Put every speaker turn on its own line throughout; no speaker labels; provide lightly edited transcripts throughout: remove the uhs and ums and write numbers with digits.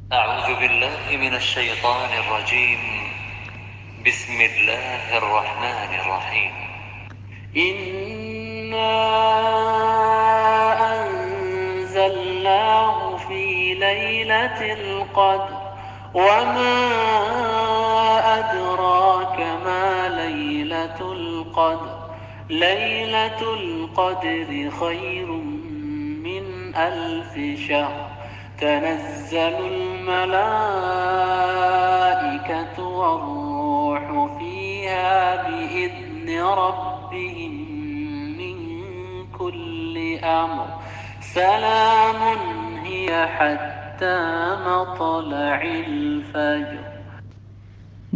أعوذ بالله من الشيطان الرجيم. بسم الله الرحمن الرحيم. إنا أنزلناه في ليلة القدر وما أدراك ما ليلة القدر. ليلة القدر خير من 1000 شهر. تنزل الملائكة والروح فيها بإذن ربهم من كل أمر. سلام هي حتى مطلع الفجر.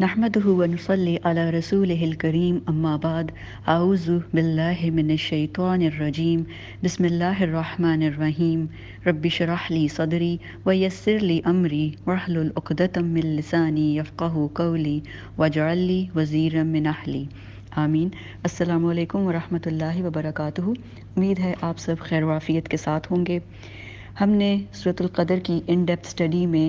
نحمده ونصلي على رسوله الكريم أما بعد أعوذ بالله من الشيطان الرجيم بسم الله الرحمن الرحيم رب اشرح لي صدري ويسر لي أمري واحلل عقدة من لساني يفقهوا قولي واجعل لي وزيرا من أهلي آمین۔ السلام علیکم ورحمۃ اللہ وبرکاتہ۔ امید ہے آپ سب خیر و عافیت کے ساتھ ہوں گے۔ ہم نے سورۃ القدر کی ان ڈیپتھ اسٹڈی میں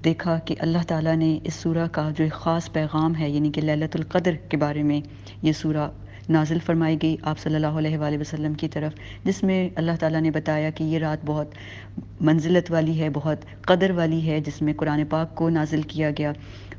دیکھا کہ اللہ تعالیٰ نے اس سورہ کا جو ایک خاص پیغام ہے، یعنی کہ لیلۃ القدر کے بارے میں یہ سورہ نازل فرمائی گئی آپ صلی اللہ علیہ وآلہ وسلم کی طرف، جس میں اللہ تعالیٰ نے بتایا کہ یہ رات بہت منزلت والی ہے، بہت قدر والی ہے، جس میں قرآن پاک کو نازل کیا گیا،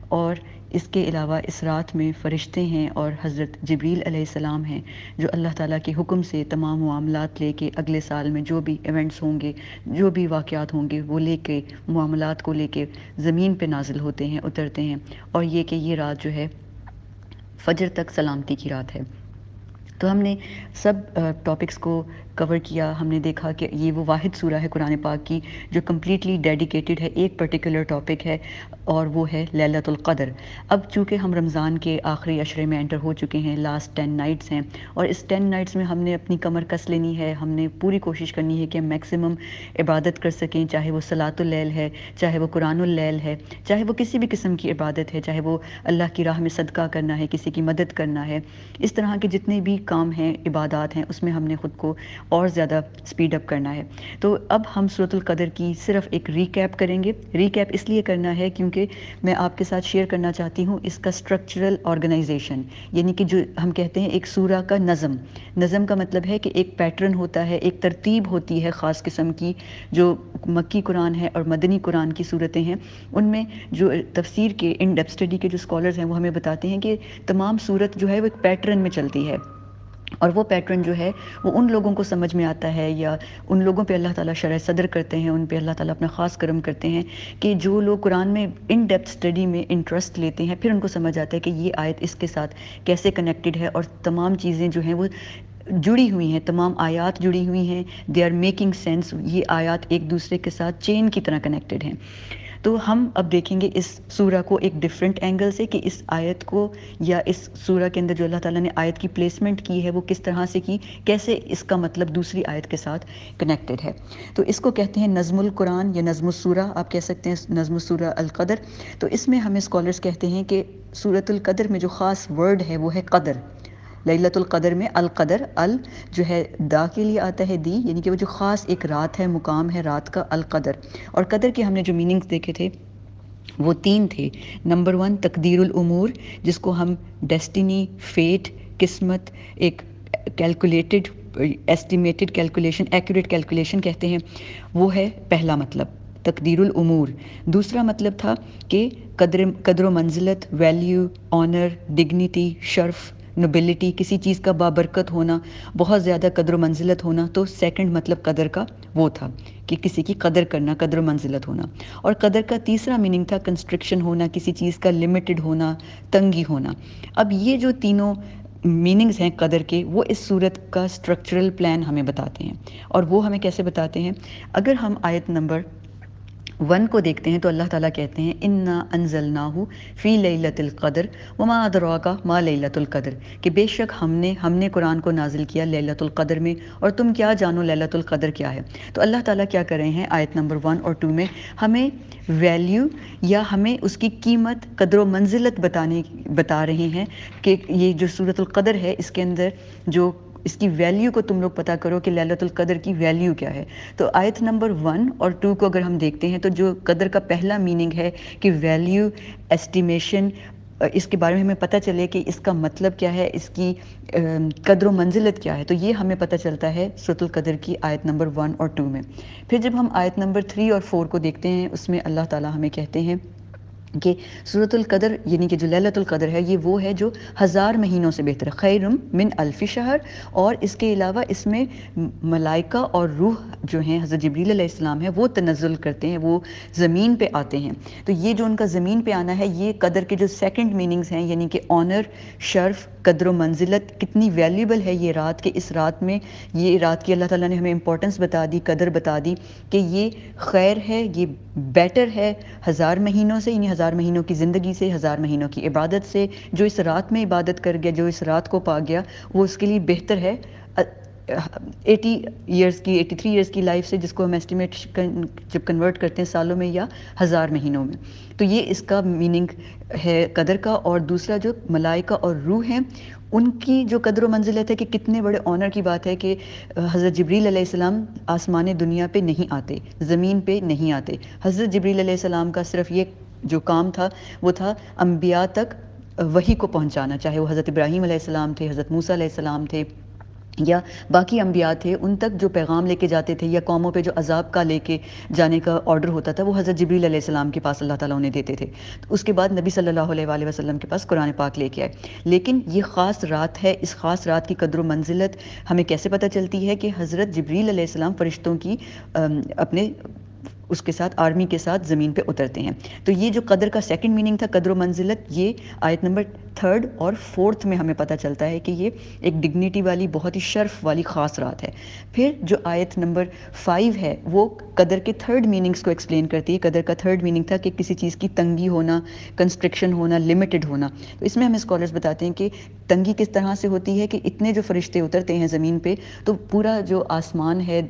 اور اس کے علاوہ اس رات میں فرشتے ہیں اور حضرت جبریل علیہ السلام ہیں جو اللہ تعالیٰ کے حکم سے تمام معاملات لے کے اگلے سال میں جو بھی ایونٹس ہوں گے، جو بھی واقعات ہوں گے، وہ لے کے معاملات کو لے کے زمین پہ نازل ہوتے ہیں، اترتے ہیں، اور یہ کہ یہ رات جو ہے فجر تک سلامتی کی رات ہے۔ تو ہم نے سب ٹاپکس کو کور کیا۔ ہم نے دیکھا کہ یہ وہ واحد سورہ ہے قرآن پاک کی جو کمپلیٹلی ڈیڈیکیٹڈ ہے ایک پرٹیکولر ٹاپک ہے، اور وہ ہے لیلۃ القدر۔ اب چونکہ ہم رمضان کے آخری عشرے میں انٹر ہو چکے ہیں، لاسٹ 10 نائٹس ہیں، اور اس 10 نائٹس میں ہم نے اپنی کمر کس لینی ہے، ہم نے پوری کوشش کرنی ہے کہ ہم میکسیمم عبادت کر سکیں، چاہے وہ صلاۃ اللیل ہے، چاہے وہ قرآن اللیل ہے، چاہے وہ کسی بھی قسم کی عبادت ہے، چاہے وہ اللہ کی راہ میں صدقہ کرنا ہے، کسی کی مدد کرنا ہے، اس طرح کے جتنے بھی کام ہیں، عبادات ہیں، اس میں ہم نے خود کو اور زیادہ سپیڈ اپ کرنا ہے۔ تو اب ہم سورۃ القدر کی صرف ایک ریکیپ کریں گے۔ ریکیپ اس لیے کرنا ہے کیونکہ میں آپ کے ساتھ شیئر کرنا چاہتی ہوں اس کا اسٹرکچرل آرگنائزیشن، یعنی کہ جو ہم کہتے ہیں ایک سورہ کا نظم۔ نظم کا مطلب ہے کہ ایک پیٹرن ہوتا ہے، ایک ترتیب ہوتی ہے خاص قسم کی، جو مکی قرآن ہے اور مدنی قرآن کی صورتیں ہیں، ان میں جو تفسیر کے ان ڈیپتھ اسٹڈی کے جو اسکالرز ہیں وہ ہمیں بتاتے ہیں کہ تمام صورت جو ہے وہ ایک پیٹرن میں چلتی ہے، اور وہ پیٹرن جو ہے وہ ان لوگوں کو سمجھ میں آتا ہے، یا ان لوگوں پہ اللہ تعالیٰ شرح صدر کرتے ہیں، ان پہ اللہ تعالیٰ اپنا خاص کرم کرتے ہیں کہ جو لوگ قرآن میں ان ڈیپتھ اسٹڈی میں انٹرسٹ لیتے ہیں، پھر ان کو سمجھ آتا ہے کہ یہ آیت اس کے ساتھ کیسے کنیکٹڈ ہے، اور تمام چیزیں جو ہیں وہ جڑی ہوئی ہیں، تمام آیات جڑی ہوئی ہیں، دے آر میکنگ سینس، یہ آیات ایک دوسرے کے ساتھ چین کی طرح کنیکٹڈ ہیں۔ تو ہم اب دیکھیں گے اس سورہ کو ایک ڈیفرنٹ اینگل سے کہ اس آیت کو، یا اس سورہ کے اندر جو اللہ تعالیٰ نے آیت کی پلیسمنٹ کی ہے وہ کس طرح سے کی، کیسے اس کا مطلب دوسری آیت کے ساتھ کنیکٹڈ ہے۔ تو اس کو کہتے ہیں نظم القرآن یا نظم السورہ، آپ کہہ سکتے ہیں نظم السورہ القدر۔ تو اس میں ہمیں اسکالرز کہتے ہیں کہ سورۃ القدر میں جو خاص ورڈ ہے وہ ہے قدر۔ لیلۃ القدر میں القدر، ال جو ہے دا کے لیے آتا ہے دی، یعنی کہ وہ جو خاص ایک رات ہے، مقام ہے رات کا، القدر۔ اور قدر کے ہم نے جو میننگز دیکھے تھے وہ 3 تھے۔ نمبر 1 تقدیر الامور، جس کو ہم ڈیسٹینی، فیٹ، قسمت، ایک calculated estimated calculation, accurate calculation کہتے ہیں، وہ ہے پہلا مطلب تقدیر الامور۔ دوسرا مطلب تھا کہ قدر و منزلت، ویلیو، آنر، ڈگنیٹی، شرف، نوبلٹی، کسی چیز کا بابرکت ہونا، بہت زیادہ قدر و منزلت ہونا۔ تو سیکنڈ مطلب قدر کا وہ تھا کہ کسی کی قدر کرنا، قدر و منزلت ہونا۔ اور قدر کا تیسرا میننگ تھا کنسٹرکشن ہونا، کسی چیز کا لمیٹڈ ہونا، تنگی ہونا۔ اب یہ جو تینوں میننگز ہیں قدر کے، وہ اس صورت کا اسٹرکچرل پلان ہمیں بتاتے ہیں۔ اور وہ ہمیں کیسے بتاتے ہیں؟ اگر ہم آیت نمبر 1 کو دیکھتے ہیں تو اللہ تعالیٰ کہتے ہیں انا انزلناہ فی لیلۃ القدر وما ادراک ما لیلۃ القدر، کہ بے شک ہم نے قرآن کو نازل کیا لیلۃ القدر میں، اور تم کیا جانو لیلۃ القدر کیا ہے۔ تو اللہ تعالیٰ کیا کر رہے ہیں آیت نمبر 1 اور 2 میں ہمیں ویلیو یا ہمیں اس کی قیمت، قدر و منزلت بتا رہے ہیں کہ یہ جو سورۃ القدر ہے اس کے اندر جو اس کی ویلیو کو تم لوگ پتہ کرو کہ لیلۃ القدر کی ویلیو کیا ہے۔ تو آیت نمبر 1 اور 2 کو اگر ہم دیکھتے ہیں تو جو قدر کا پہلا میننگ ہے کہ ویلیو، ایسٹیمیشن، اس کے بارے میں ہمیں پتہ چلے کہ اس کا مطلب کیا ہے، اس کی قدر و منزلت کیا ہے، تو یہ ہمیں پتہ چلتا ہے سورۃ القدر کی آیت نمبر 1 اور 2 میں۔ پھر جب ہم آیت نمبر 3 اور 4 کو دیکھتے ہیں، اس میں اللہ تعالیٰ ہمیں کہتے ہیں کہ سورۃ القدر یعنی کہ جو لیلۃ القدر ہے یہ وہ ہے جو 1000 مہینوں سے بہتر ہے، خیر من الف شہر، اور اس کے علاوہ اس میں ملائکہ اور روح جو ہیں حضرت جبریل علیہ السلام ہے وہ تنزل کرتے ہیں، وہ زمین پہ آتے ہیں۔ تو یہ جو ان کا زمین پہ آنا ہے، یہ قدر کے جو سیکنڈ میننگز ہیں، یعنی کہ آنر، شرف، قدر و منزلت، کتنی ویلیوبل ہے یہ رات، کہ اس رات میں، یہ رات کی اللہ تعالیٰ نے ہمیں امپورٹنس بتا دی، قدر بتا دی کہ یہ خیر ہے، یہ بیٹر ہے 1000 مہینوں سے، یعنی 1000 مہینوں کی زندگی سے، 1000 مہینوں کی عبادت سے۔ جو اس رات میں عبادت کر گیا، جو اس رات کو پا گیا، وہ اس کے لیے بہتر ہے 80 ایئرس کی، 83 ایئرس کی لائف سے، جس کو ہم ایسٹیمیٹ جب کنورٹ کرتے ہیں سالوں میں یا 1000 مہینوں میں۔ تو یہ اس کا میننگ ہے قدر کا۔ اور دوسرا جو ملائکہ اور روح ہیں، ان کی جو قدر و منزلت ہے کہ کتنے بڑے آنر کی بات ہے کہ حضرت جبریل علیہ السلام آسمان دنیا پہ نہیں آتے، زمین پہ نہیں آتے۔ حضرت جبریل علیہ السلام کا صرف یہ جو کام تھا وہ تھا انبیاء تک وحی کو پہنچانا، چاہے وہ حضرت ابراہیم علیہ السلام تھے، حضرت موسیٰ علیہ السلام تھے، یا باقی انبیاء تھے، ان تک جو پیغام لے کے جاتے تھے، یا قوموں پہ جو عذاب کا لے کے جانے کا آرڈر ہوتا تھا، وہ حضرت جبریل علیہ السلام کے پاس اللہ تعالیٰ انہیں دیتے تھے۔ تو اس کے بعد نبی صلی اللہ علیہ وآلہ وسلم کے پاس قرآن پاک لے کے آئے۔ لیکن یہ خاص رات ہے، اس خاص رات کی قدر و منزلت ہمیں کیسے پتہ چلتی ہے؟ کہ حضرت جبریل علیہ السلام فرشتوں کی اپنے اس کے ساتھ آرمی کے ساتھ زمین پہ اترتے ہیں۔ تو یہ جو قدر کا سیکنڈ میننگ تھا، قدر و منزلت، یہ آیت نمبر 3 اور 4 میں ہمیں پتہ چلتا ہے کہ یہ ایک ڈگنیٹی والی، بہت ہی شرف والی خاص رات ہے۔ پھر جو آیت نمبر 5 ہے وہ قدر کے 3rd میننگز کو ایکسپلین کرتی ہے۔ قدر کا 3rd میننگ تھا کہ کسی چیز کی تنگی ہونا، کنسٹرکشن ہونا، لمیٹڈ ہونا۔ تو اس میں ہمیں اسکالرز بتاتے ہیں کہ تنگی کس طرح سے ہوتی ہے کہ اتنے جو فرشتے اترتے ہیں زمین پہ، تو پورا جو آسمان ہے،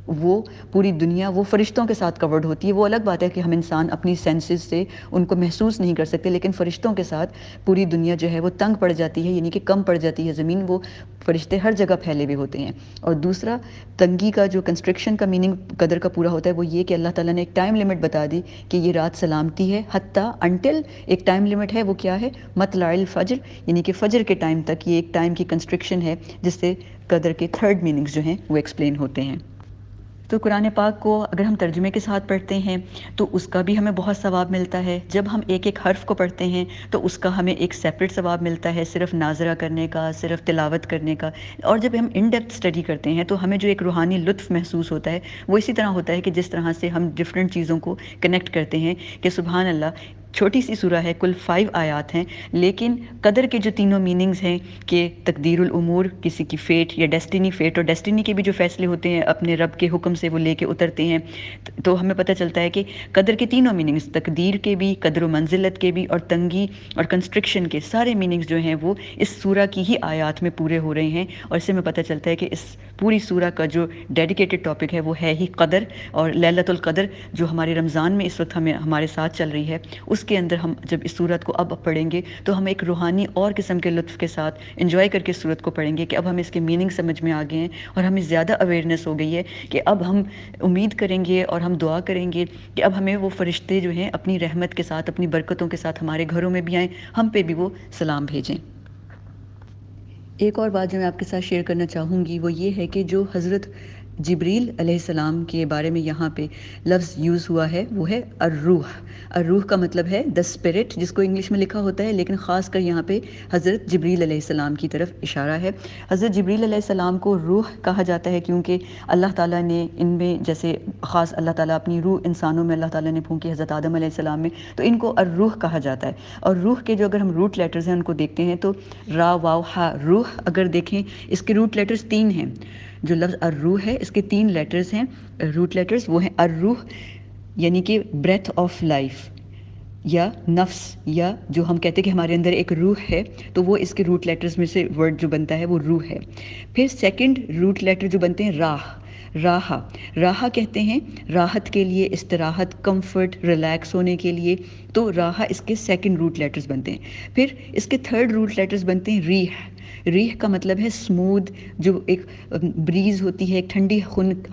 وہ پوری دنیا وہ فرشتوں کے ساتھ کورڈ ہوتی ہے۔ وہ الگ بات ہے کہ ہم انسان اپنی سینسز سے ان کو محسوس نہیں کر سکتے، لیکن فرشتوں کے ساتھ پوری دنیا جو ہے وہ تنگ پڑ جاتی ہے، یعنی کہ کم پڑ جاتی ہے زمین، وہ فرشتے ہر جگہ پھیلے ہوئے ہوتے ہیں۔ اور دوسرا تنگی کا جو کنسٹرکشن کا میننگ قدر کا پورا ہوتا ہے وہ یہ کہ اللہ تعالیٰ نے ایک ٹائم لمٹ بتا دی کہ یہ رات سلامتی ہے، حتیٰ انٹل ایک ٹائم لمٹ ہے، وہ کیا ہے؟ مطلع الفجر، یعنی کہ فجر کے ٹائم تک یہ ایک ٹائم کی کنسٹرکشن ہے جس سے قدر کے 3rd میننگز جو ہیں وہ ایکسپلین ہوتے ہیں۔ تو قرآن پاک کو اگر ہم ترجمے کے ساتھ پڑھتے ہیں تو اس کا بھی ہمیں بہت ثواب ملتا ہے۔ جب ہم ایک ایک حرف کو پڑھتے ہیں تو اس کا ہمیں ایک سیپریٹ ثواب ملتا ہے، صرف ناظرہ کرنے کا، صرف تلاوت کرنے کا۔ اور جب ہم ان ڈیپتھ اسٹڈی کرتے ہیں تو ہمیں جو ایک روحانی لطف محسوس ہوتا ہے وہ اسی طرح ہوتا ہے کہ جس طرح سے ہم ڈفرینٹ چیزوں کو کنیکٹ کرتے ہیں کہ سبحان اللہ، چھوٹی سی سورہ ہے، کل 5 آیات ہیں، لیکن قدر کے جو تینوں میننگز ہیں کہ تقدیر الامور، کسی کی فیٹ یا ڈیسٹینی، فیٹ اور ڈیسٹینی کے بھی جو فیصلے ہوتے ہیں اپنے رب کے حکم سے وہ لے کے اترتے ہیں، تو ہمیں پتہ چلتا ہے کہ قدر کے تینوں میننگز، تقدیر کے بھی، قدر و منزلت کے بھی، اور تنگی اور کنسٹرکشن کے سارے میننگز جو ہیں وہ اس سورہ کی ہی آیات میں پورے ہو رہے ہیں۔ اور اس سے ہمیں پتہ چلتا ہے کہ اس پوری سورہ کا جو ڈیڈیکیٹڈ ٹاپک ہے وہ ہے ہی قدر، اور لیلۃ القدر جو ہمارے رمضان میں اس وقت ہمارے ساتھ چل رہی ہے، اس کے اندر ہم جب اس سورت کو اب پڑھیں گے تو ہم ایک روحانی اور قسم کے لطف کے ساتھ انجوائے کر کے سورت کو پڑھیں گے کہ اب ہم اس کے میننگ سمجھ میں آ گئے ہیں اور ہمیں زیادہ اویئرنیس ہو گئی ہے کہ اب ہم امید کریں گے اور ہم دعا کریں گے کہ اب ہمیں وہ فرشتے جو ہیں اپنی رحمت کے ساتھ، اپنی برکتوں کے ساتھ ہمارے گھروں میں بھی آئیں، ہم پہ بھی وہ سلام بھیجیں۔ ایک اور بات جو میں آپ کے ساتھ شیئر کرنا چاہوں گی وہ یہ ہے کہ جو حضرت جبریل علیہ السلام کے بارے میں یہاں پہ لفظ یوز ہوا ہے وہ ہے الروح۔ الروح کا مطلب ہے دا اسپرٹ، جس کو انگلش میں لکھا ہوتا ہے، لیکن خاص کر یہاں پہ حضرت جبریل علیہ السلام کی طرف اشارہ ہے۔ حضرت جبریل علیہ السلام کو روح کہا جاتا ہے کیونکہ اللہ تعالیٰ نے ان میں، جیسے خاص اللہ تعالیٰ اپنی روح انسانوں میں اللہ تعالیٰ نے پھونکی حضرت آدم علیہ السلام میں، تو ان کو الروح کہا جاتا ہے۔ اور روح کے جو اگر ہم روٹ لیٹرز ہیں ان کو دیکھتے ہیں تو را، واو، ہا، روح اگر دیکھیں اس کے روٹ لیٹرز 3 ہیں۔ جو لفظ الروح ہے اس کے 3 لیٹرز ہیں، روٹ لیٹرز، وہ ہیں الروح یعنی کہ بریتھ آف لائف، یا نفس، یا جو ہم کہتے ہیں کہ ہمارے اندر ایک روح ہے، تو وہ اس کے روٹ لیٹرز میں سے ورڈ جو بنتا ہے وہ روح ہے۔ پھر سیکنڈ روٹ لیٹر جو بنتے ہیں راہ، راحہ، راحہ کہتے ہیں راحت کے لیے، استراحت، کمفرٹ، ریلیکس ہونے کے لیے، تو راحہ اس کے سیکنڈ روٹ لیٹرز بنتے ہیں۔ پھر اس کے 3rd روٹ لیٹرز بنتے ہیں ریح۔ ریح کا مطلب ہے اسموتھ، جو ایک بریز ہوتی ہے، ایک ٹھنڈی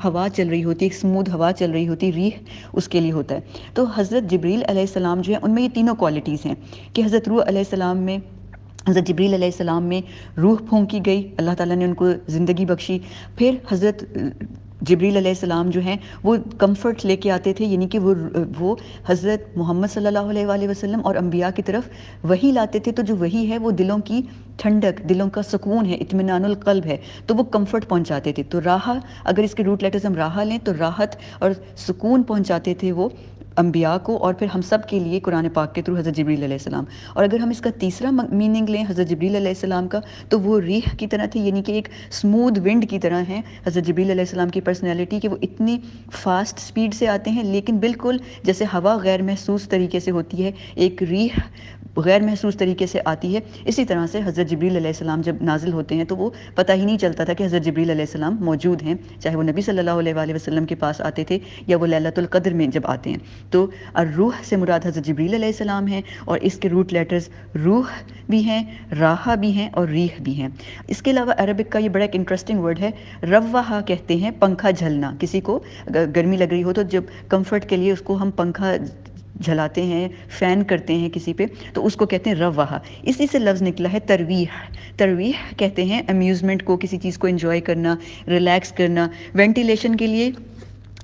ہوا چل رہی ہوتی ہے، ایک اسموتھ ہوا چل رہی ہوتی ہے، ریح اس کے لیے ہوتا ہے۔ تو حضرت جبریل علیہ السلام جو ہے ان میں یہ تینوں کوالٹیز ہیں کہ حضرت حضرت جبریل علیہ السلام میں روح پھونکی گئی، اللہ تعالیٰ نے ان کو زندگی بخشی۔ پھر حضرت جبریل علیہ السلام جو ہیں وہ کمفرٹ لے کے آتے تھے، یعنی کہ وہ حضرت محمد صلی اللہ علیہ وآلہ وسلم اور انبیاء کی طرف وحی لاتے تھے، تو جو وحی ہے وہ دلوں کی ٹھنڈک، دلوں کا سکون ہے، اطمینان القلب ہے، تو وہ کمفرٹ پہنچاتے تھے۔ تو راحہ، اگر اس کے روٹ لیٹرز ہم راحہ لیں تو راحت اور سکون پہنچاتے تھے وہ انبیاء کو، اور پھر ہم سب کے لیے قرآن پاک کے تھرو حضرت جبریل علیہ السلام۔ اور اگر ہم اس کا تیسرا میننگ لیں حضرت جبریل علیہ السلام کا، تو وہ ریح کی طرح تھے، یعنی کہ ایک اسموتھ ونڈ کی طرح ہیں حضرت جبریل علیہ السلام کی پرسنالٹی، کہ وہ اتنی فاسٹ سپیڈ سے آتے ہیں، لیکن بالکل جیسے ہوا غیر محسوس طریقے سے ہوتی ہے، ایک ریح غیر محسوس طریقے سے آتی ہے، اسی طرح سے حضرت جبریل علیہ السلام جب نازل ہوتے ہیں تو وہ پتہ ہی نہیں چلتا تھا کہ حضرت جبریل علیہ السلام موجود ہیں، چاہے وہ نبی صلی اللہ علیہ وآلہ وسلم کے پاس آتے تھے یا وہ لیلۃ القدر میں جب آتے ہیں۔ تو الروح سے مراد حضرت جبریل علیہ السلام ہیں، اور اس کے روٹ لیٹرز روح بھی ہیں، راحہ بھی ہیں اور ریح بھی ہیں۔ اس کے علاوہ عربک کا یہ بڑا ایک انٹرسٹنگ ورڈ ہے، روحہ کہتے ہیں پنکھا جھلنا۔ کسی کو گرمی لگ رہی ہو تو جب کمفرٹ کے لیے اس کو ہم پنکھا جھلاتے ہیں، فین کرتے ہیں کسی پہ، تو اس کو کہتے ہیں روحہ۔ اسی سے لفظ نکلا ہے ترویح۔ ترویح کہتے ہیں امیوزمنٹ کو، کسی چیز کو انجوائے کرنا، ریلیکس کرنا۔ وینٹیلیشن کے لیے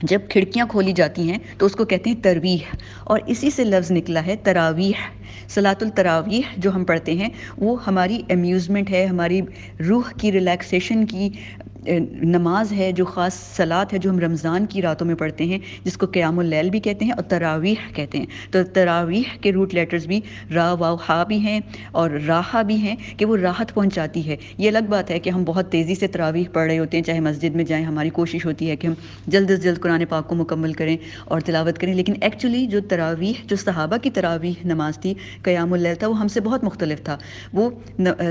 جب کھڑکیاں کھولی جاتی ہیں تو اس کو کہتے ہیں ترویح، اور اسی سے لفظ نکلا ہے تراویح۔ صلاۃ التراویح جو ہم پڑھتے ہیں وہ ہماری امیوزمنٹ ہے، ہماری روح کی ریلیکسیشن کی نماز ہے، جو خاص صلاۃ ہے جو ہم رمضان کی راتوں میں پڑھتے ہیں، جس کو قیام اللیل بھی کہتے ہیں اور تراویح کہتے ہیں۔ تو تراویح کے روٹ لیٹرز بھی را واو ہا بھی ہیں اور راحہ بھی ہیں، کہ وہ راحت پہنچاتی ہے۔ یہ الگ بات ہے کہ ہم بہت تیزی سے تراویح پڑھ رہے ہوتے ہیں، چاہے مسجد میں جائیں، ہماری کوشش ہوتی ہے کہ ہم جلد از جلد قرآن پاک کو مکمل کریں اور تلاوت کریں، لیکن ایکچولی جو تراویح، جو صحابہ کی تراویح نماز تھی، قیام اللیل تھا، وہ ہم سے بہت مختلف تھا۔ وہ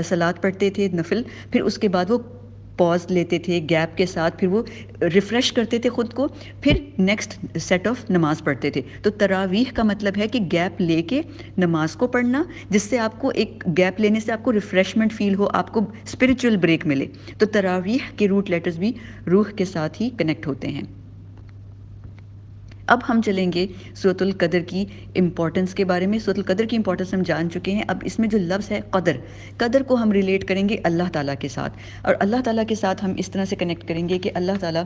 صلاۃ پڑھتے تھے نفل، پھر اس کے بعد وہ پاز لیتے تھے گیپ کے ساتھ، پھر وہ ریفریش کرتے تھے خود کو، پھر نیکسٹ سیٹ آف نماز پڑھتے تھے۔ تو تراویح کا مطلب ہے کہ گیپ لے کے نماز کو پڑھنا، جس سے آپ کو ایک گیپ لینے سے آپ کو ریفریشمنٹ فیل ہو، آپ کو اسپریچول بریک ملے۔ تو تراویح کے روٹ لیٹرز بھی روح کے ساتھ ہی کنیکٹ ہوتے ہیں۔ اب ہم چلیں گے سورۃ القدر کی امپورٹنس کے بارے میں۔ سورۃ القدر کی امپورٹنس ہم جان چکے ہیں، اب اس میں جو لفظ ہے قدر، قدر کو ہم ریلیٹ کریں گے اللہ تعالیٰ کے ساتھ، اور اللہ تعالیٰ کے ساتھ ہم اس طرح سے کنیکٹ کریں گے کہ اللہ تعالیٰ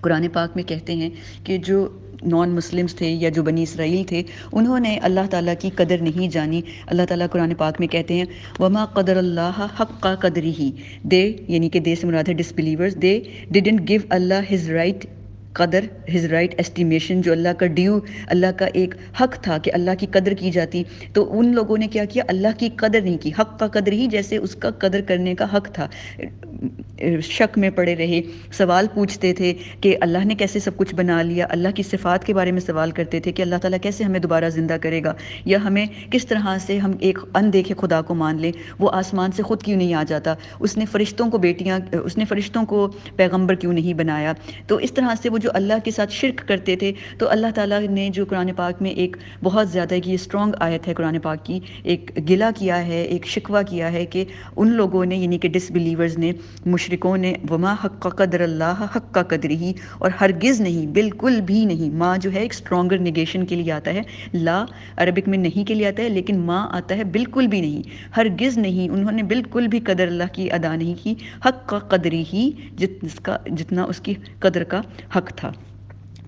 قرآن پاک میں کہتے ہیں کہ جو نان مسلمز تھے یا جو بنی اسرائیل تھے، انہوں نے اللہ تعالیٰ کی قدر نہیں جانی۔ اللہ تعالیٰ قرآن پاک میں کہتے ہیں وما قدر اللہ حق قدرہ، دے یعنی کہ دے سے مراد ہے disbelievers, they didn't give Allah his right قدر، ہز رائٹ ایسٹیمیشن، جو اللہ کا ڈیو، اللہ کا ایک حق تھا کہ اللہ کی قدر کی جاتی، تو ان لوگوں نے کیا کیا، اللہ کی قدر نہیں کی۔ حق کا قدر ہی، جیسے اس کا قدر کرنے کا حق تھا، شک میں پڑے رہے، سوال پوچھتے تھے کہ اللہ نے کیسے سب کچھ بنا لیا، اللہ کی صفات کے بارے میں سوال کرتے تھے کہ اللہ تعالیٰ کیسے ہمیں دوبارہ زندہ کرے گا، یا ہمیں کس طرح سے ہم ایک اندیکھے خدا کو مان لیں، وہ آسمان سے خود کیوں نہیں آ جاتا، اس نے فرشتوں کو پیغمبر کیوں نہیں بنایا۔ تو اس طرح سے وہ جو اللہ کے ساتھ شرک کرتے تھے، تو اللہ تعالیٰ نے جو قرآن پاک میں ایک بہت زیادہ یہ اسٹرانگ آیت ہے قرآن پاک کی، ایک گلہ کیا ہے، ایک شکوہ کیا ہے کہ ان لوگوں نے، یعنی کہ ڈس بلیورز نے، مشرکوں نے، وما حق قدر اللہ حق قدرہ، اور ہرگز نہیں، بالکل بھی نہیں، ما جو ہے ایک اسٹرانگر نیگیشن کے لیے آتا ہے، لا عربک میں نہیں کے لیے آتا ہے، لیکن ما آتا ہے بالکل بھی نہیں، ہرگز نہیں، انہوں نے بالکل بھی قدر اللہ کی ادا نہیں کی، حق قدرہ، جتنا اس کی قدر کا حق تھا۔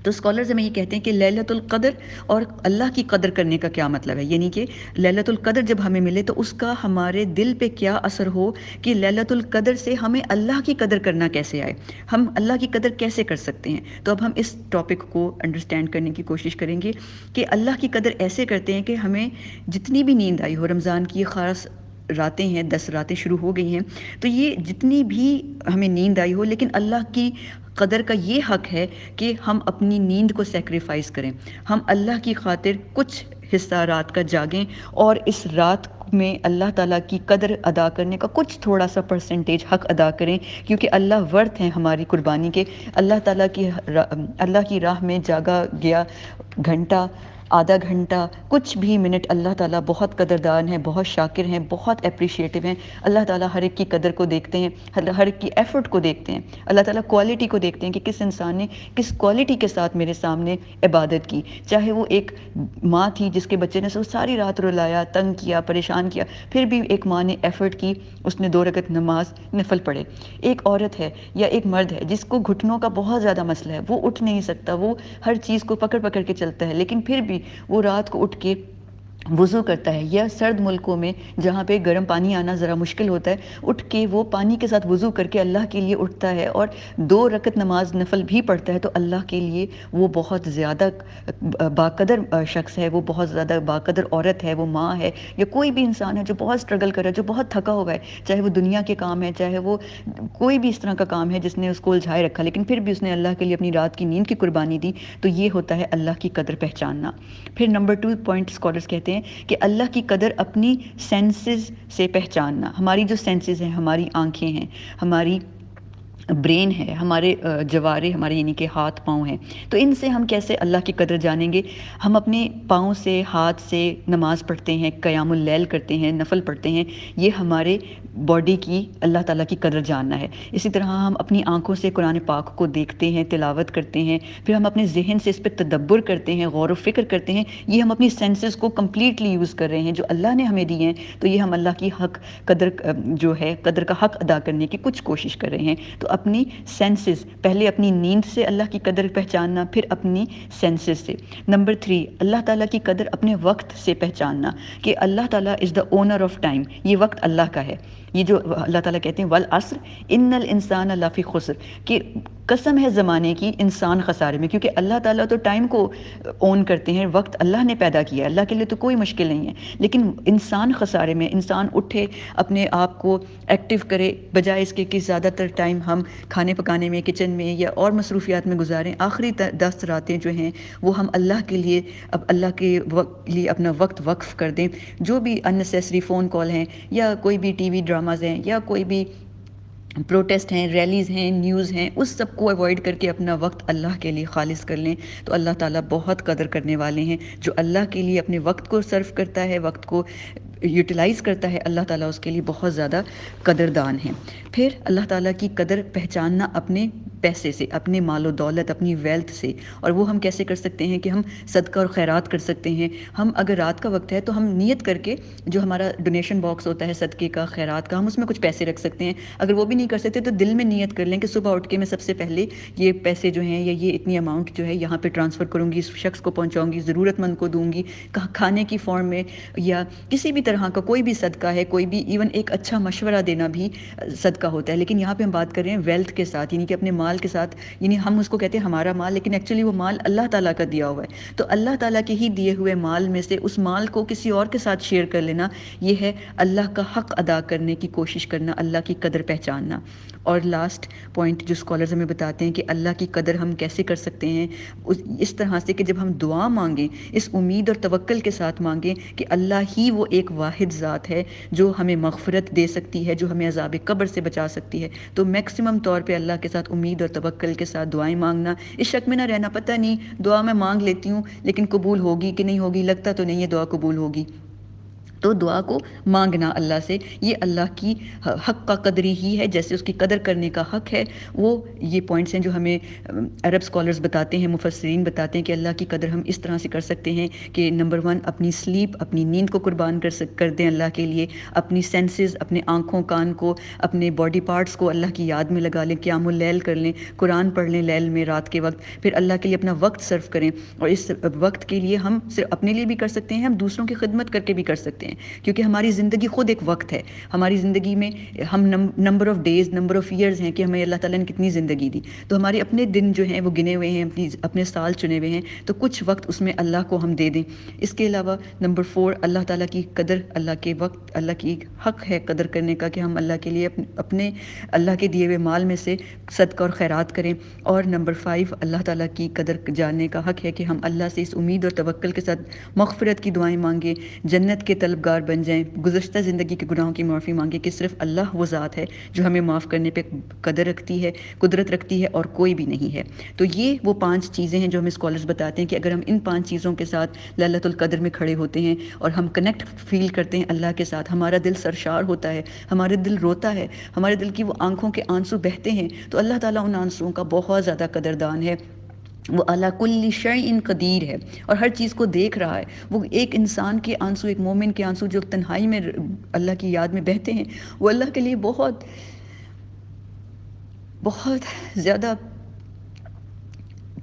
تو اسکالرز ہمیں یہ کہتے ہیں کہ لیلۃ القدر اور اللہ کی قدر کرنے کا کیا مطلب ہے، یعنی کہ لیلۃ القدر جب ہمیں ملے تو اس کا ہمارے دل پہ کیا اثر ہو، کہ لیلۃ القدر سے ہمیں اللہ کی قدر کرنا کیسے آئے، ہم اللہ کی قدر کیسے کر سکتے ہیں۔ تو اب ہم اس ٹاپک کو انڈرسٹینڈ کرنے کی کوشش کریں گے کہ اللہ کی قدر ایسے کرتے ہیں کہ ہمیں جتنی بھی نیند آئی ہو، رمضان کی خاص راتیں ہیں، 10 راتیں شروع ہو گئی ہیں، تو یہ جتنی بھی ہمیں نیند آئی ہو، لیکن اللہ کی قدر کا یہ حق ہے کہ ہم اپنی نیند کو سیکریفائز کریں، ہم اللہ کی خاطر کچھ حصہ رات کا جاگیں، اور اس رات میں اللہ تعالیٰ کی قدر ادا کرنے کا کچھ تھوڑا سا پرسنٹیج حق ادا کریں، کیونکہ اللہ ورتھ ہیں ہماری قربانی کے۔ اللہ تعالیٰ کی راہ میں جاگا گیا گھنٹہ آدھا گھنٹہ، کچھ بھی منٹ، اللہ تعالیٰ بہت قدردان ہیں، بہت شاکر ہیں، بہت اپریشیٹو ہیں۔ اللہ تعالیٰ ہر ایک کی قدر کو دیکھتے ہیں، ہر ایک کی ایفرٹ کو دیکھتے ہیں، اللہ تعالیٰ کوالٹی کو دیکھتے ہیں کہ کس انسان نے کس کوالٹی کے ساتھ میرے سامنے عبادت کی۔ چاہے وہ ایک ماں تھی جس کے بچے نے اسے ساری رات رلایا، تنگ کیا، پریشان کیا، پھر بھی ایک ماں نے ایفرٹ کی، اس نے 2 رکعت نماز نفل پڑھے۔ ایک عورت ہے یا ایک مرد ہے جس کو گھٹنوں کا بہت زیادہ مسئلہ ہے، وہ اٹھ نہیں سکتا، وہ ہر چیز کو پکڑ پکڑ کے چلتا ہے، لیکن پھر بھی وہ رات کو اٹھ کے وضو کرتا ہے، یا سرد ملکوں میں جہاں پہ گرم پانی آنا ذرا مشکل ہوتا ہے، اٹھ کے وہ پانی کے ساتھ وضو کر کے اللہ کے لیے اٹھتا ہے اور 2 رکعت نماز نفل بھی پڑھتا ہے، تو اللہ کے لیے وہ بہت زیادہ باقدر شخص ہے، وہ بہت زیادہ باقدر عورت ہے، وہ ماں ہے یا کوئی بھی انسان ہے جو بہت اسٹرگل کر رہا ہے، جو بہت تھکا ہوا ہے، چاہے وہ دنیا کے کام ہے، چاہے وہ کوئی بھی اس طرح کا کام ہے جس نے اس کو الجھائے رکھا، لیکن پھر بھی اس نے اللہ کے لیے اپنی رات کی نیند کی قربانی دی، تو یہ ہوتا ہے اللہ کی قدر پہچاننا۔ پھر نمبر 2 پوائنٹ اسکالرس کہتے ہیں کہ اللہ کی قدر اپنی سینسز سے پہچاننا۔ ہماری جو سینسز ہیں، ہماری آنکھیں ہیں، ہماری برین ہے، ہمارے جوارے ہمارے یعنی کہ ہاتھ پاؤں ہیں، تو ان سے ہم کیسے اللہ کی قدر جانیں گے؟ ہم اپنے پاؤں سے، ہاتھ سے نماز پڑھتے ہیں، قیام اللیل کرتے ہیں، نفل پڑھتے ہیں، یہ ہمارے باڈی کی اللہ تعالیٰ کی قدر جاننا ہے۔ اسی طرح ہم اپنی آنکھوں سے قرآن پاک کو دیکھتے ہیں، تلاوت کرتے ہیں، پھر ہم اپنے ذہن سے اس پہ تدبر کرتے ہیں، غور و فکر کرتے ہیں، یہ ہم اپنی سینسز کو کمپلیٹلی یوز کر رہے ہیں جو اللہ نے ہمیں دیے ہیں، تو یہ ہم اللہ کی حق قدر جو ہے قدر کا حق ادا کرنے کی کچھ کوشش کر رہے ہیں۔ تو اپنی سینسز، پہلے اپنی نیند سے اللہ کی قدر پہچاننا، پھر اپنی سینسز سے۔ نمبر 3 اللہ تعالیٰ کی قدر اپنے وقت سے پہچاننا، کہ اللہ تعالیٰ از دا اونر آف ٹائم، یہ وقت اللہ کا ہے۔ یہ جو اللہ تعالیٰ کہتے ہیں والعصر ان الانسان لفی خسر، کہ قسم ہے زمانے کی، انسان خسارے میں، کیونکہ اللہ تعالیٰ تو ٹائم کو اون کرتے ہیں، وقت اللہ نے پیدا کیا ہے، اللہ کے لیے تو کوئی مشکل نہیں ہے، لیکن انسان خسارے میں۔ انسان اٹھے، اپنے آپ کو ایکٹیو کرے، بجائے اس کے کہ زیادہ تر ٹائم ہم کھانے پکانے میں، کچن میں یا اور مصروفیات میں گزاریں، آخری 10 راتیں جو ہیں وہ ہم اللہ کے لیے، اب اللہ کے لیے اپنا وقت وقف کر دیں۔ جو بھی اننیسیسری فون کال ہیں یا کوئی بھی ٹی وی ڈراماز ہیں یا کوئی بھی پروٹیسٹ ہیں، ریلیز ہیں، نیوز ہیں، اس سب کو اوائڈ کر کے اپنا وقت اللہ کے لیے خالص کر لیں، تو اللہ تعالیٰ بہت قدر کرنے والے ہیں۔ جو اللہ کے لیے اپنے وقت کو صرف کرتا ہے، وقت کو یوٹیلائز کرتا ہے، اللہ تعالیٰ اس کے لیے بہت زیادہ قدردان ہیں۔ پھر اللہ تعالیٰ کی قدر پہچاننا اپنے پیسے سے، اپنے مال و دولت، اپنی ویلتھ سے، اور وہ ہم کیسے کر سکتے ہیں کہ ہم صدقہ اور خیرات کر سکتے ہیں۔ ہم اگر رات کا وقت ہے تو ہم نیت کر کے، جو ہمارا ڈونیشن باکس ہوتا ہے صدقے کا، خیرات کا، ہم اس میں کچھ پیسے رکھ سکتے ہیں۔ اگر وہ بھی نہیں کر سکتے تو دل میں نیت کر لیں کہ صبح اٹھ کے میں سب سے پہلے یہ پیسے جو ہیں یا یہ اتنی اماؤنٹ جو ہے یہاں پہ ٹرانسفر کروں گی، اس شخص کو پہنچاؤں گی، ضرورت مند کو دوں گی، کھانے کی فارم میں یا کسی بھی طرح کا کوئی بھی صدقہ ہے، کوئی بھی ایون ایک اچھا مشورہ دینا بھی صدقہ ہوتا ہے۔ لیکن یہاں پہ ہم بات کر رہے ہیں ویلتھ کے ساتھ، یعنی کہ اپنے مال کے ساتھ، یعنی ہم اس کو کہتے ہیں ہمارا مال، لیکن ایکچولی وہ مال اللہ تعالیٰ کا دیا ہوا ہے، تو اللہ تعالیٰ کے ہی دیے ہوئے مال میں سے اس مال کو کسی اور کے ساتھ شیئر کر لینا، یہ ہے اللہ کا حق ادا کرنے کی کوشش کرنا، اللہ کی قدر پہچاننا۔ اور لاسٹ پوائنٹ جو اسکالرز ہمیں بتاتے ہیں کہ اللہ کی قدر ہم کیسے کر سکتے ہیں، اس طرح سے کہ جب ہم دعا مانگیں اس امید اور توکل کے ساتھ مانگیں کہ اللہ ہی وہ ایک واحد ذات ہے جو ہمیں مغفرت دے سکتی ہے، جو ہمیں عذاب قبر سے بچا سکتی ہے، تو میکسیمم طور پہ اللہ کے ساتھ امید اور توکل کے ساتھ دعائیں مانگنا، اس شک میں نہ رہنا پتہ نہیں دعا میں مانگ لیتی ہوں لیکن قبول ہوگی کہ نہیں ہوگی، لگتا تو نہیں ہے دعا قبول ہوگی، تو دعا کو مانگنا اللہ سے، یہ اللہ کی حق کا قدری ہی ہے، جیسے اس کی قدر کرنے کا حق ہے۔ وہ یہ پوائنٹس ہیں جو ہمیں عرب سکالرز بتاتے ہیں، مفسرین بتاتے ہیں کہ اللہ کی قدر ہم اس طرح سے کر سکتے ہیں کہ نمبر 1 اپنی سلیپ، اپنی نیند کو قربان کر دیں اللہ کے لیے، اپنی سینسز، اپنے آنکھوں کان کو، اپنے باڈی پارٹس کو اللہ کی یاد میں لگا لیں، قیام اللیل کر لیں، قرآن پڑھ لیں لیل میں رات کے وقت، پھر اللہ کے لیے اپنا وقت صرف کریں، اور اس وقت کے لیے ہم صرف اپنے لیے بھی کر سکتے ہیں، ہم دوسروں کی خدمت کر کے بھی کر سکتے ہیں، کیونکہ ہماری زندگی خود ایک وقت ہے۔ ہماری زندگی میں ہم number of days, number of years ہیں کہ ہمیں اللہ تعالیٰ نے کتنی زندگی دی، تو ہمارے اپنے دن جو ہیں وہ گنے ہوئے ہیں، اپنے سال چنے ہوئے ہیں، تو کچھ وقت اس میں اللہ کو ہم دے دیں۔ اس کے علاوہ نمبر 4 اللہ تعالیٰ کی قدر، اللہ کے وقت، اللہ کی حق ہے قدر کرنے کا کہ ہم اللہ کے لیے اپنے اللہ کے دیے ہوئے مال میں سے صدقہ اور خیرات کریں، اور نمبر 5 اللہ تعالیٰ کی قدر جاننے کا حق ہے کہ ہم اللہ سے اس امید اور توکل کے ساتھ مغفرت کی دعائیں مانگیں، جنت کے طلب طلبگار بن جائیں، گزشتہ زندگی کے گناہوں کی معافی مانگیں کہ صرف اللہ وہ ذات ہے جو ہمیں معاف کرنے پہ قدر رکھتی ہے، قدرت رکھتی ہے، اور کوئی بھی نہیں ہے۔ تو یہ وہ 5 چیزیں ہیں جو ہمیں اسکالرز بتاتے ہیں کہ اگر ہم ان 5 چیزوں کے ساتھ لیلۃ القدر میں کھڑے ہوتے ہیں اور ہم کنیکٹ فیل کرتے ہیں اللہ کے ساتھ، ہمارا دل سرشار ہوتا ہے، ہمارے دل روتا ہے، ہمارے دل کی وہ آنکھوں کے آنسو بہتے ہیں، تو اللہ تعالیٰ ان آنسوؤں کا بہت زیادہ قدردان ہے۔ وہ اعلیٰ کل شیء قدیر ہے اور ہر چیز کو دیکھ رہا ہے۔ وہ ایک انسان کے آنسو، ایک مومن کے آنسو جو تنہائی میں اللہ کی یاد میں بہتے ہیں، وہ اللہ کے لیے بہت بہت زیادہ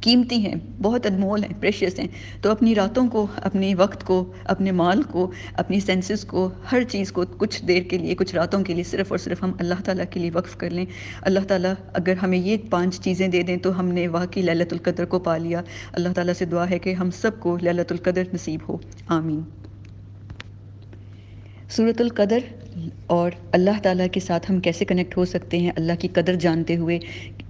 قیمتی ہیں، بہت انمول ہیں، پریشیس ہیں۔ تو اپنی راتوں کو، اپنے وقت کو، اپنے مال کو، اپنی سینسز کو، ہر چیز کو کچھ دیر کے لیے، کچھ راتوں کے لیے صرف اور صرف ہم اللہ تعالیٰ کے لیے وقف کر لیں۔ اللہ تعالیٰ اگر ہمیں یہ 5 چیزیں دے دیں تو ہم نے واقعی لیلۃ القدر کو پا لیا۔ اللہ تعالیٰ سے دعا ہے کہ ہم سب کو لیلۃ القدر نصیب ہو، آمین۔ سورۃ القدر اور اللہ تعالیٰ کے ساتھ ہم کیسے کنیکٹ ہو سکتے ہیں اللہ کی قدر جانتے ہوئے،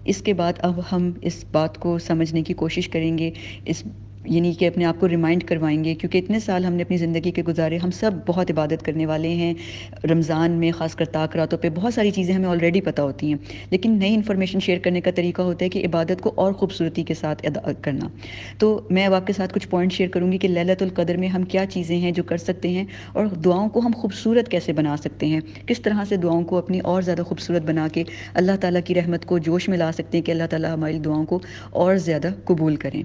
اس کے بعد اب ہم اس بات کو سمجھنے کی کوشش کریں گے، یعنی کہ اپنے آپ کو ریمائنڈ کروائیں گے، کیونکہ اتنے سال ہم نے اپنی زندگی کے گزارے، ہم سب بہت عبادت کرنے والے ہیں۔ رمضان میں خاص کر طاق راتوں پہ بہت ساری چیزیں ہمیں آلریڈی پتہ ہوتی ہیں، لیکن نئی انفارمیشن شیئر کرنے کا طریقہ ہوتا ہے کہ عبادت کو اور خوبصورتی کے ساتھ ادا کرنا۔ تو میں اب آپ کے ساتھ کچھ پوائنٹ شیئر کروں گی کہ لیلۃ القدر میں ہم کیا چیزیں ہیں جو کر سکتے ہیں، اور دعاؤں کو ہم خوبصورت کیسے بنا سکتے ہیں، کس طرح سے دعاؤں کو اپنی اور زیادہ خوبصورت بنا کے اللہ تعالیٰ کی رحمت کو جوش میں لا سکتے ہیں کہ اللہ تعالیٰ ہماری دعاؤں کو اور زیادہ قبول کریں۔